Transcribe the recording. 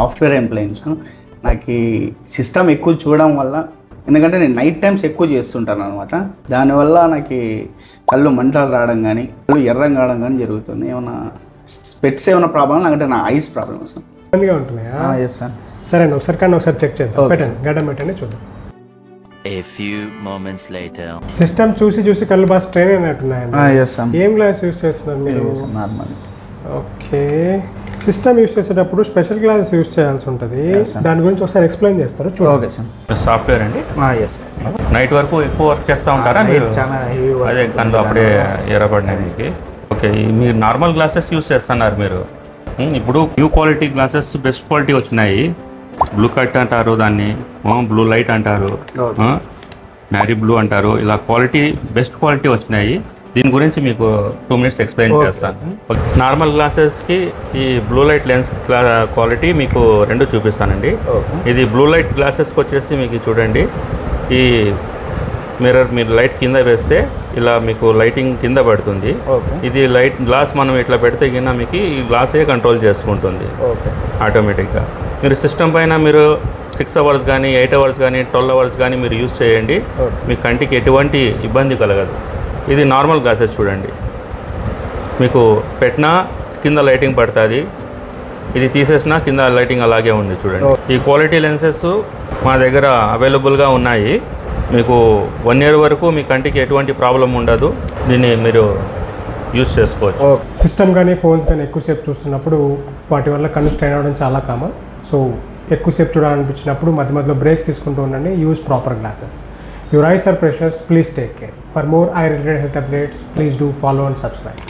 Software employee sir. నాకు ఈ system ఎక్కువ చూడడం వల్ల, ఎందుకంటే నేను నైట్ టైమ్స్ ఎక్కువ చేస్తుంటాను అనమాట, దానివల్ల నాకు కళ్ళు మంటలు రావడం కానీ కళ్ళు ఎర్రం కావడం కానీ జరుగుతుంది. ఏమైనా స్పెట్స్ ఏమైనా ప్రాబ్లం, లేదంటే నా ఐస్ ప్రాబ్లమ్ సార్. ఇబ్బందిగా ఉంటున్నాయా? Yes sir. సరే అండి, ఒకసారి చెక్ చేద్దాం. పెట్టండి, గడ్డం పెట్టండి, చూద్దాం. A few moments later. System చూసి కళ్ళు బాగా స్ట్రెయిన్ అయినట్టున్నాయండి. Yes sir. ఏం గ్లాస్ యూస్ చేస్తున్నారు మీరు? నార్మల్. ఓకే, సిస్టమ్ యూస్ చేసేటప్పుడు స్పెషల్ గ్లాసెస్ యూస్ చేయాల్సి ఉంటుంది. దాని గురించి ఒకసారి ఎక్స్ప్లెయిన్ చేస్తారు చూడండి. Okay sir. సాఫ్ట్వేర్ అండి. Yes sir. నైట్ వరకు ఎక్కువ వర్క్ చేస్తూ ఉంటారా మీరు? చాలా హెవీ వర్క్. అదే కళ్ళు అప్పుడే ఎర్రబడినాయి మీకు. ఓకే, మీరు నార్మల్ గ్లాసెస్ యూస్ చేస్తున్నారు మీరు. ఇప్పుడు new quality glasses best quality వచ్చినాయి. బ్లూ కట్ అంటారు దాన్ని, బ్లూ లైట్ అంటారు, నారీ బ్లూ అంటారు. ఇలా క్వాలిటీ బెస్ట్ క్వాలిటీ వచ్చినాయి. దీని గురించి మీకు 2 minutes ఎక్స్ప్లెయిన్ చేస్తాను. నార్మల్ గ్లాసెస్కి ఈ బ్లూ లైట్ లెన్స్ క్వాలిటీ మీకు 2 చూపిస్తానండి. ఇది బ్లూ లైట్ గ్లాసెస్కి వచ్చేసి మీకు చూడండి, ఈ మీరు లైట్ కింద వేస్తే ఇలా మీకు లైటింగ్ కింద పడుతుంది. ఇది లైట్ గ్లాస్ మనం ఇట్లా పెడితే కింద మీకు ఈ గ్లాసే కంట్రోల్ చేసుకుంటుంది ఆటోమేటిక్గా. మీరు సిస్టమ్ పైన మీరు 6 hours కానీ 8 hours కానీ 12 hours కానీ మీరు యూస్ చేయండి, మీ కంటికి ఎటువంటి ఇబ్బంది కలగదు. ఇది నార్మల్ గ్లాసెస్ చూడండి, మీకు పెట్టినా కింద లైటింగ్ పడుతుంది, ఇది తీసేసినా కింద లైటింగ్ అలాగే ఉంది చూడండి. ఈ క్వాలిటీ లెన్సెస్ మా దగ్గర అవైలబుల్గా ఉన్నాయి. మీకు 1 year వరకు మీ కంటికి ఎటువంటి ప్రాబ్లం ఉండదు. దీన్ని మీరు యూస్ చేసుకోవచ్చు. సిస్టమ్ కానీ ఫోన్స్ కానీ ఎక్కువసేపు చూస్తున్నప్పుడు వాటి వల్ల కన్ను స్ట్రెయిన్ అవ్వడం చాలా కామన్. సో ఎక్కువసేపు చూడాలనిపించినప్పుడు మధ్య మధ్యలో బ్రేక్స్ తీసుకుంటూ ఉండండి. Use proper glasses. Your eyes are precious. Please take care. For more eye-related health updates, please do follow and subscribe.